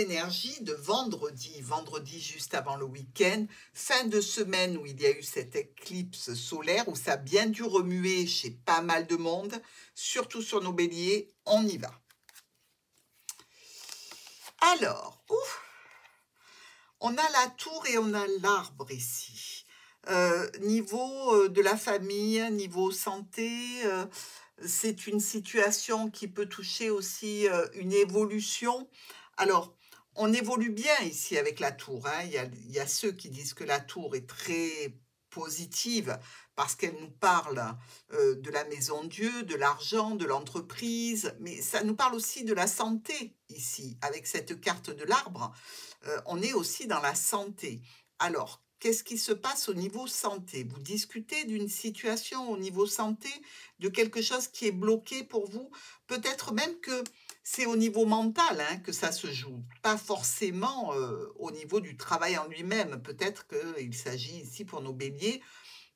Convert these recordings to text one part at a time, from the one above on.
énergies de vendredi, vendredi juste avant le week-end, fin de semaine où il y a eu cette éclipse solaire, où ça a bien dû remuer chez pas mal de monde, surtout sur nos béliers, on y va. Alors, on a la tour et on a l'arbre ici. Niveau de la famille, niveau santé, c'est une situation qui peut toucher aussi une évolution. Alors, on évolue bien ici avec la tour, hein. Il y a ceux qui disent que la tour est très positive parce qu'elle nous parle de la maison Dieu, de l'argent, de l'entreprise, mais ça nous parle aussi de la santé ici. Avec cette carte de l'arbre, on est aussi dans la santé. Alors, qu'est-ce qui se passe au niveau santé? Vous discutez d'une situation au niveau santé, de quelque chose qui est bloqué pour vous. Peut-être même que c'est au niveau mental hein, que ça se joue, pas forcément au niveau du travail en lui-même. Peut-être qu'il s'agit ici pour nos béliers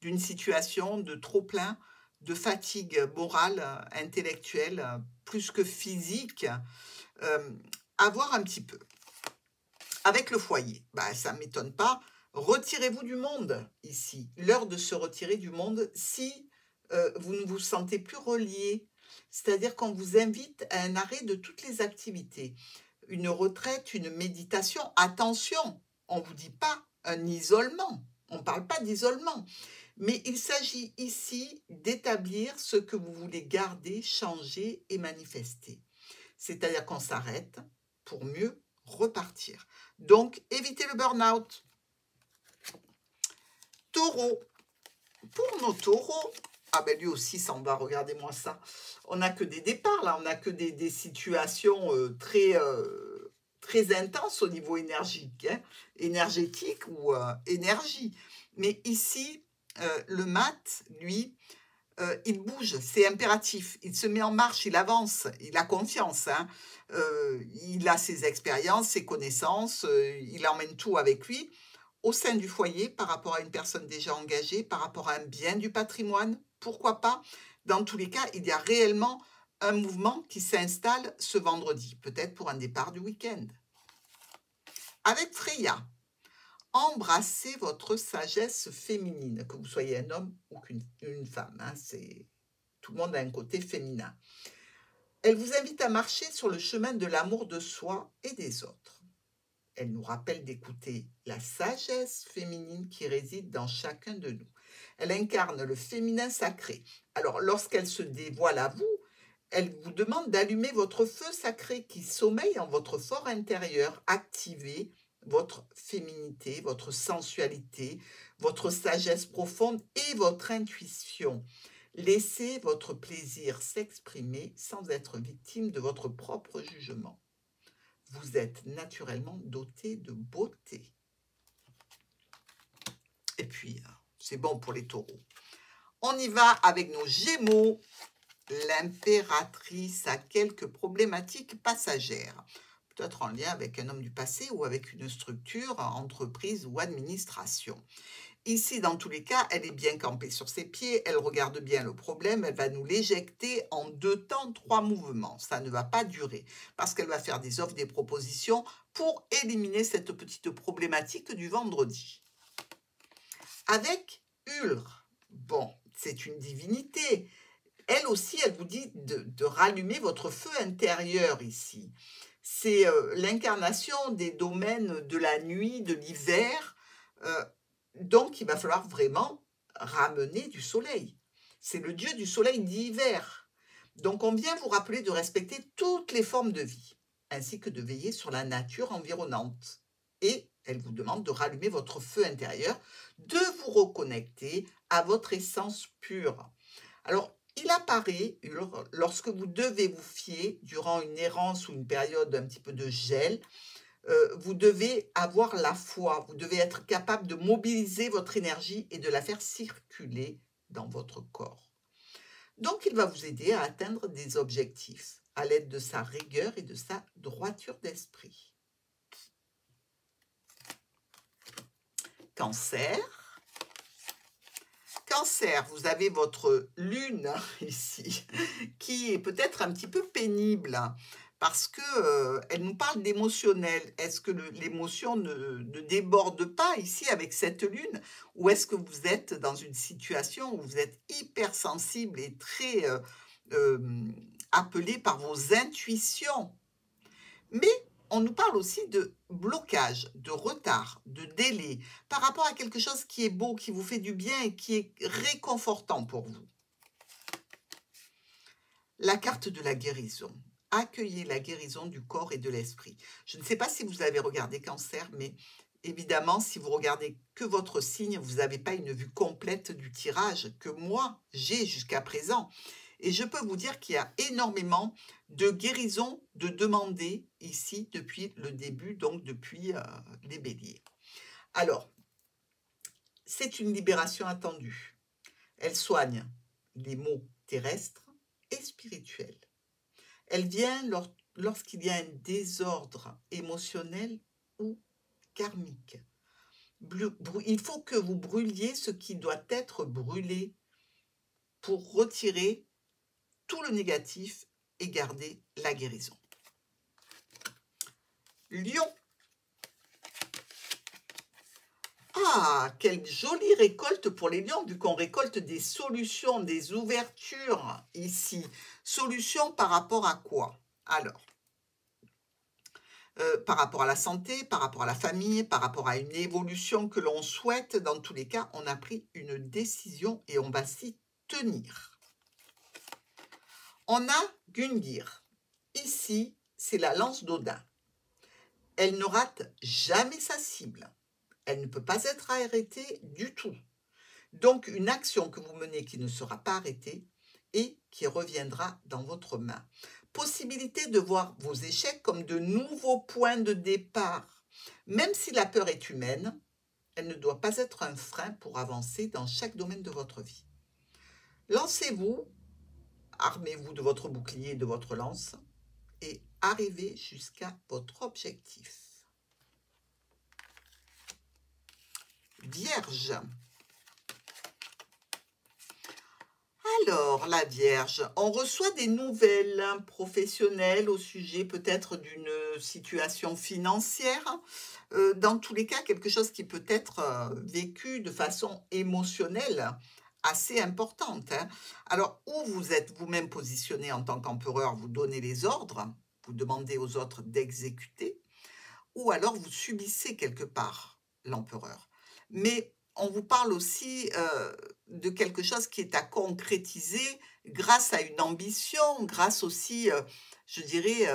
d'une situation de trop-plein, de fatigue morale, intellectuelle, plus que physique, à voir un petit peu. Avec le foyer, ça ne m'étonne pas. Retirez-vous du monde ici. L'heure de se retirer du monde si vous ne vous sentez plus relié. C'est-à-dire qu'on vous invite à un arrêt de toutes les activités. Une retraite, une méditation. Attention, on ne vous dit pas un isolement. On ne parle pas d'isolement. Mais il s'agit ici d'établir ce que vous voulez garder, changer et manifester. C'est-à-dire qu'on s'arrête pour mieux repartir. Donc, évitez le burn-out. Taureau. Pour nos taureaux, lui aussi s'en va, regardez-moi ça. On n'a que des départs, là, on n'a que des situations très intenses au niveau énergique, hein, énergétique ou énergie. Mais ici, le mat, lui, il bouge, c'est impératif. Il se met en marche, il avance, il a confiance. Hein. Il a ses expériences, ses connaissances, il emmène tout avec lui. Au sein du foyer, par rapport à une personne déjà engagée, par rapport à un bien du patrimoine, pourquoi pas? Dans tous les cas, il y a réellement un mouvement qui s'installe ce vendredi, peut-être pour un départ du week-end. Avec Freya, embrassez votre sagesse féminine, que vous soyez un homme ou une femme. Hein, tout le monde a un côté féminin. Elle vous invite à marcher sur le chemin de l'amour de soi et des autres. Elle nous rappelle d'écouter la sagesse féminine qui réside dans chacun de nous. Elle incarne le féminin sacré. Alors, lorsqu'elle se dévoile à vous, elle vous demande d'allumer votre feu sacré qui sommeille en votre fort intérieur. Activez votre féminité, votre sensualité, votre sagesse profonde et votre intuition. Laissez votre plaisir s'exprimer sans être victime de votre propre jugement. Vous êtes naturellement doté de beauté. Et puis, c'est bon pour les taureaux. On y va avec nos gémeaux. L'impératrice a quelques problématiques passagères. Peut-être en lien avec un homme du passé ou avec une structure, entreprise ou administration. Ici, dans tous les cas, elle est bien campée sur ses pieds, elle regarde bien le problème, elle va nous l'éjecter en 2 temps, 3 mouvements. Ça ne va pas durer parce qu'elle va faire des offres, des propositions pour éliminer cette petite problématique du vendredi. Avec Ulre, bon, c'est une divinité. Elle aussi, elle vous dit de rallumer votre feu intérieur ici. C'est l'incarnation des domaines de la nuit, de l'hiver. Donc, il va falloir vraiment ramener du soleil. C'est le dieu du soleil d'hiver. Donc, on vient vous rappeler de respecter toutes les formes de vie, ainsi que de veiller sur la nature environnante. Et elle vous demande de rallumer votre feu intérieur, de vous reconnecter à votre essence pure. Alors, il apparaît lorsque vous devez vous fier durant une errance ou une période un petit peu de gel. Vous devez avoir la foi, vous devez être capable de mobiliser votre énergie et de la faire circuler dans votre corps. Donc, il va vous aider à atteindre des objectifs à l'aide de sa rigueur et de sa droiture d'esprit. Cancer. Cancer, vous avez votre lune ici, qui est peut-être un petit peu pénible, parce que elle nous parle d'émotionnel. Est-ce que l'émotion ne déborde pas ici avec cette lune, ou est-ce que vous êtes dans une situation où vous êtes hypersensible et très appelé par vos intuitions? Mais on nous parle aussi de blocage, de retard, de délai, par rapport à quelque chose qui est beau, qui vous fait du bien et qui est réconfortant pour vous. La carte de la guérison. Accueillez la guérison du corps et de l'esprit. Je ne sais pas si vous avez regardé Cancer, mais évidemment, si vous regardez que votre signe, vous n'avez pas une vue complète du tirage que moi, j'ai jusqu'à présent. Et je peux vous dire qu'il y a énormément de guérisons de demander ici depuis le début, donc depuis les béliers. Alors, c'est une libération attendue. Elle soigne les maux terrestres et spirituels. Elle vient lorsqu'il y a un désordre émotionnel ou karmique. Il faut que vous brûliez ce qui doit être brûlé pour retirer tout le négatif et garder la guérison. Lion. Ah, quelle jolie récolte pour les lions, vu qu'on récolte des solutions, des ouvertures ici. Solutions par rapport à quoi? Alors, par rapport à la santé, par rapport à la famille, par rapport à une évolution que l'on souhaite. Dans tous les cas, on a pris une décision et on va s'y tenir. On a Gundir. Ici, c'est la lance d'Odin. Elle ne rate jamais sa cible. Elle ne peut pas être arrêtée du tout. Donc, une action que vous menez qui ne sera pas arrêtée et qui reviendra dans votre main. Possibilité de voir vos échecs comme de nouveaux points de départ. Même si la peur est humaine, elle ne doit pas être un frein pour avancer dans chaque domaine de votre vie. Lancez-vous, armez-vous de votre bouclier et de votre lance et arrivez jusqu'à votre objectif. Vierge. Alors, la Vierge, on reçoit des nouvelles professionnelles au sujet peut-être d'une situation financière. Dans tous les cas, quelque chose qui peut être vécu de façon émotionnelle assez importante. Alors, où vous êtes vous-même positionné en tant qu'empereur, vous donnez les ordres, vous demandez aux autres d'exécuter, ou alors vous subissez quelque part l'empereur. Mais on vous parle aussi de quelque chose qui est à concrétiser grâce à une ambition, grâce aussi, je dirais,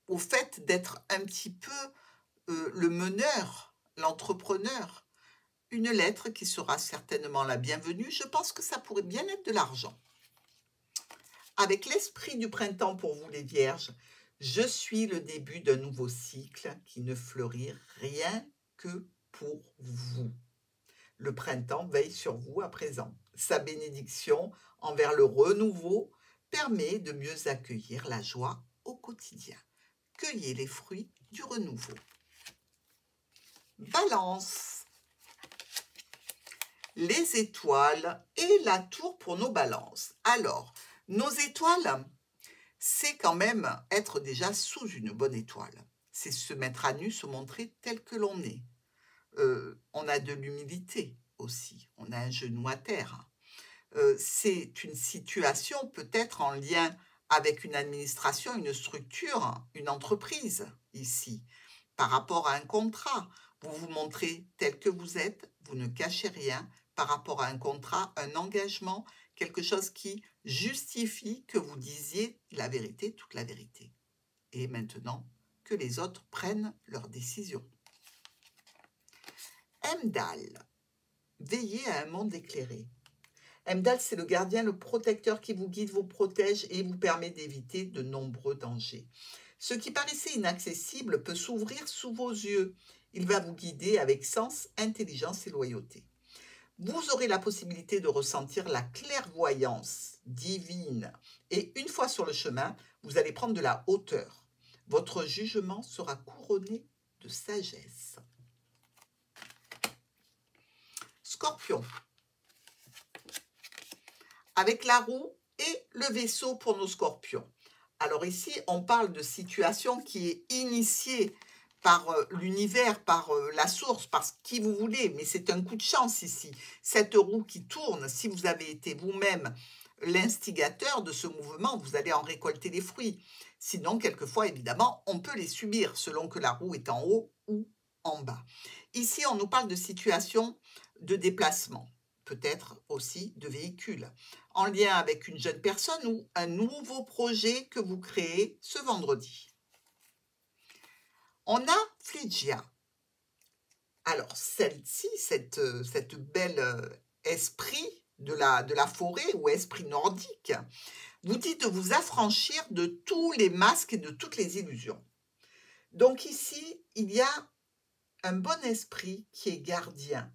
au fait d'être un petit peu le meneur, l'entrepreneur. Une lettre qui sera certainement la bienvenue. Je pense que ça pourrait bien être de l'argent. Avec l'esprit du printemps pour vous les Vierges, je suis le début d'un nouveau cycle qui ne fleurit rien que pour vous. Le printemps veille sur vous à présent. Sa bénédiction envers le renouveau permet de mieux accueillir la joie au quotidien. Cueillez les fruits du renouveau. Balance. Les étoiles et la tour pour nos balances. Alors, nos étoiles, c'est quand même être déjà sous une bonne étoile. C'est se mettre à nu, se montrer tel que l'on est. On a de l'humilité aussi, on a un genou à terre. C'est une situation peut-être en lien avec une administration, une structure, une entreprise ici. Par rapport à un contrat, vous vous montrez tel que vous êtes, vous ne cachez rien. Par rapport à un contrat, un engagement, quelque chose qui justifie que vous disiez la vérité, toute la vérité. Et maintenant, que les autres prennent leurs décisions. Heimdall, veillez à un monde éclairé. Heimdall, c'est le gardien, le protecteur qui vous guide, vous protège et vous permet d'éviter de nombreux dangers. Ce qui paraissait inaccessible peut s'ouvrir sous vos yeux. Il va vous guider avec sens, intelligence et loyauté. Vous aurez la possibilité de ressentir la clairvoyance divine. Et une fois sur le chemin, vous allez prendre de la hauteur. Votre jugement sera couronné de sagesse. Scorpion. Avec la roue et le vaisseau pour nos scorpions. Alors ici, on parle de situation qui est initiée par l'univers, par la source, par ce qui vous voulez, mais c'est un coup de chance ici. Cette roue qui tourne, si vous avez été vous-même l'instigateur de ce mouvement, vous allez en récolter les fruits. Sinon, quelquefois, évidemment, on peut les subir selon que la roue est en haut ou en bas. Ici, on nous parle de situation de déplacement, peut-être aussi de véhicule, en lien avec une jeune personne ou un nouveau projet que vous créez ce vendredi. On a Fligia. Alors, celle-ci, cette belle esprit de la forêt ou esprit nordique, vous dit de vous affranchir de tous les masques et de toutes les illusions. Donc ici, il y a un bon esprit qui est gardien.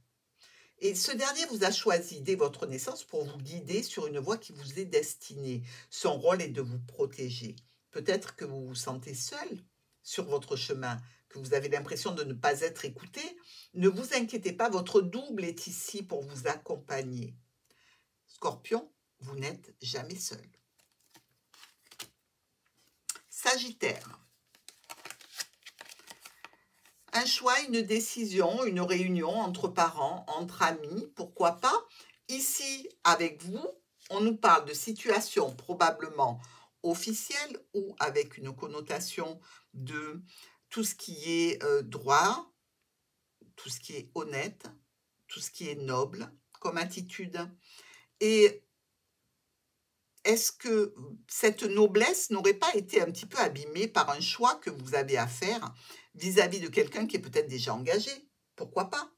Et ce dernier vous a choisi dès votre naissance pour vous guider sur une voie qui vous est destinée. Son rôle est de vous protéger. Peut-être que vous vous sentez seul sur votre chemin, que vous avez l'impression de ne pas être écouté. Ne vous inquiétez pas, votre double est ici pour vous accompagner. Scorpion, vous n'êtes jamais seul. Sagittaire. Un choix, une décision, une réunion entre parents, entre amis, pourquoi pas. Ici, avec vous, on nous parle de situation probablement officielle ou avec une connotation de tout ce qui est droit, tout ce qui est honnête, tout ce qui est noble comme attitude. Et est-ce que cette noblesse n'aurait pas été un petit peu abîmée par un choix que vous avez à faire vis-à-vis de quelqu'un qui est peut-être déjà engagé? Pourquoi pas?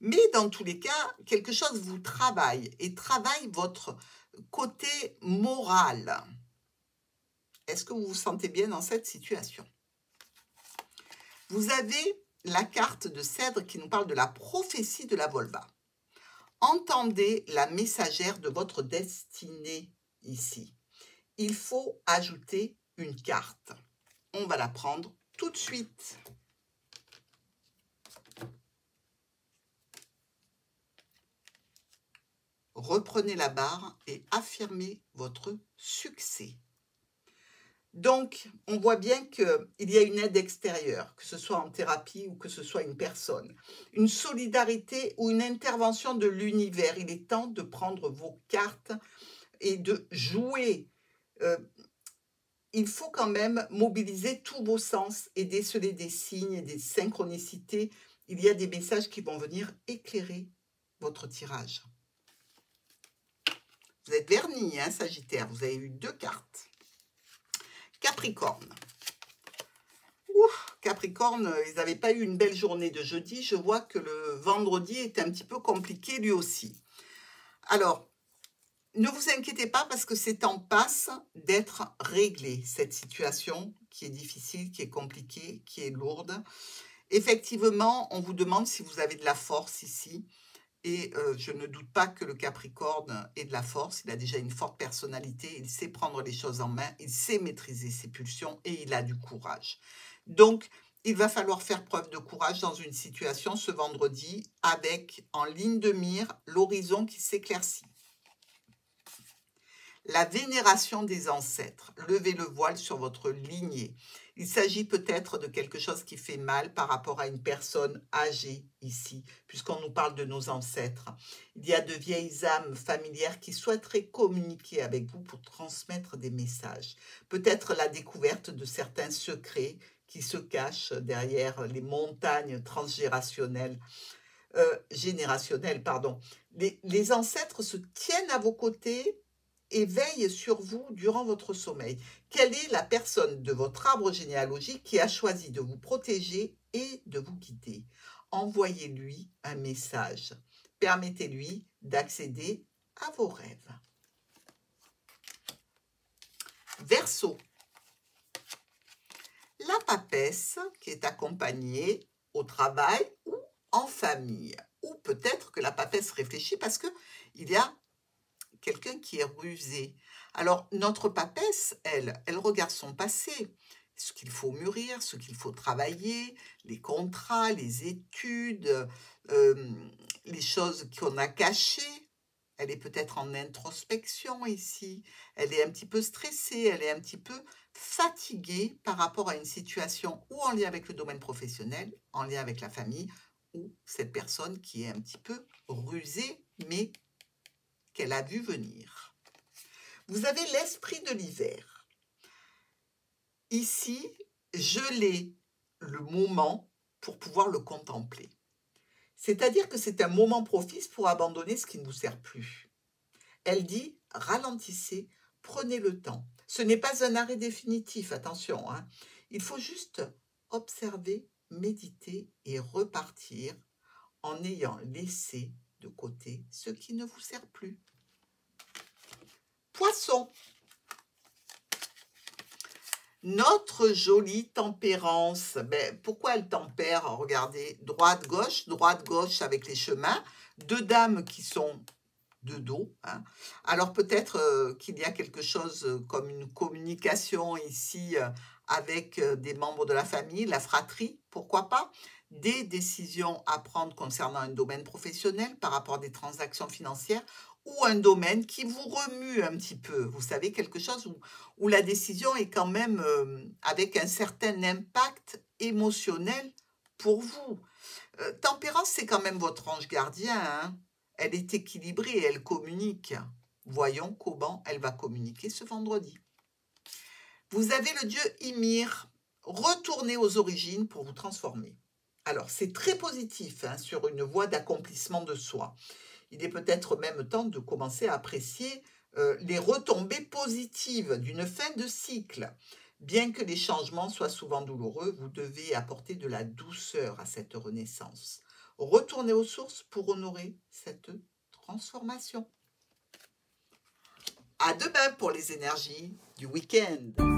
Mais dans tous les cas, quelque chose vous travaille et travaille votre côté moral. Est-ce que vous vous sentez bien dans cette situation? Vous avez la carte de Cèdre qui nous parle de la prophétie de la Volva. Entendez la messagère de votre destinée ici. Il faut ajouter une carte. On va la prendre tout de suite. Reprenez la barre et affirmez votre succès. Donc, on voit bien qu'il y a une aide extérieure, que ce soit en thérapie ou que ce soit une personne. Une solidarité ou une intervention de l'univers. Il est temps de prendre vos cartes et de jouer. Il faut quand même mobiliser tous vos sens et déceler des signes et des synchronicités. Il y a des messages qui vont venir éclairer votre tirage. Vous êtes vernis, hein, Sagittaire. Vous avez eu 2 cartes. Capricorne. Capricorne, ils n'avaient pas eu une belle journée de jeudi. Je vois que le vendredi est un petit peu compliqué lui aussi. Alors, ne vous inquiétez pas parce que c'est en passe d'être réglé, cette situation qui est difficile, qui est compliquée, qui est lourde. Effectivement, on vous demande si vous avez de la force ici. Et je ne doute pas que le Capricorne ait de la force. Il a déjà une forte personnalité. Il sait prendre les choses en main. Il sait maîtriser ses pulsions et il a du courage. Donc, il va falloir faire preuve de courage dans une situation ce vendredi avec en ligne de mire l'horizon qui s'éclaircit. La vénération des ancêtres. Levez le voile sur votre lignée. Il s'agit peut-être de quelque chose qui fait mal par rapport à une personne âgée ici, puisqu'on nous parle de nos ancêtres. Il y a de vieilles âmes familières qui souhaiteraient communiquer avec vous pour transmettre des messages. Peut-être la découverte de certains secrets qui se cachent derrière les montagnes transgénérationnelles. Les ancêtres se tiennent à vos côtés et veille sur vous durant votre sommeil. Quelle est la personne de votre arbre généalogique qui a choisi de vous protéger et de vous guider? Envoyez-lui un message. Permettez-lui d'accéder à vos rêves. Verseau. La papesse qui est accompagnée au travail ou en famille. Ou peut-être que la papesse réfléchit parce qu'il y a quelqu'un qui est rusé. Alors, notre papesse, elle regarde son passé, ce qu'il faut mûrir, ce qu'il faut travailler, les contrats, les études, les choses qu'on a cachées. Elle est peut-être en introspection ici. Elle est un petit peu stressée, elle est un petit peu fatigué par rapport à une situation ou en lien avec le domaine professionnel, en lien avec la famille, ou cette personne qui est un petit peu rusée, mais qu'elle a vu venir. Vous avez l'esprit de l'hiver. Ici, gelez le moment pour pouvoir le contempler. C'est-à-dire que c'est un moment propice pour abandonner ce qui ne vous sert plus. Elle dit, ralentissez, prenez le temps. Ce n'est pas un arrêt définitif, attention, hein. Il faut juste observer, méditer et repartir en ayant laissé de côté ce qui ne vous sert plus. Poisson. Notre jolie tempérance, pourquoi elle tempère? Regardez, droite-gauche avec les chemins, deux dames qui sont de dos, hein. Alors peut-être qu'il y a quelque chose comme une communication ici avec des membres de la famille, la fratrie, pourquoi pas? Des décisions à prendre concernant un domaine professionnel par rapport à des transactions financières ou un domaine qui vous remue un petit peu. Vous savez, quelque chose où la décision est quand même avec un certain impact émotionnel pour vous. Tempérance, c'est quand même votre ange gardien, hein. Elle est équilibrée, elle communique. Voyons comment elle va communiquer ce vendredi. Vous avez le dieu Ymir. Retournez aux origines pour vous transformer. Alors, c'est très positif hein, sur une voie d'accomplissement de soi. Il est peut-être même temps de commencer à apprécier les retombées positives d'une fin de cycle. Bien que les changements soient souvent douloureux, vous devez apporter de la douceur à cette renaissance. Retournez aux sources pour honorer cette transformation. À demain pour les énergies du week-end.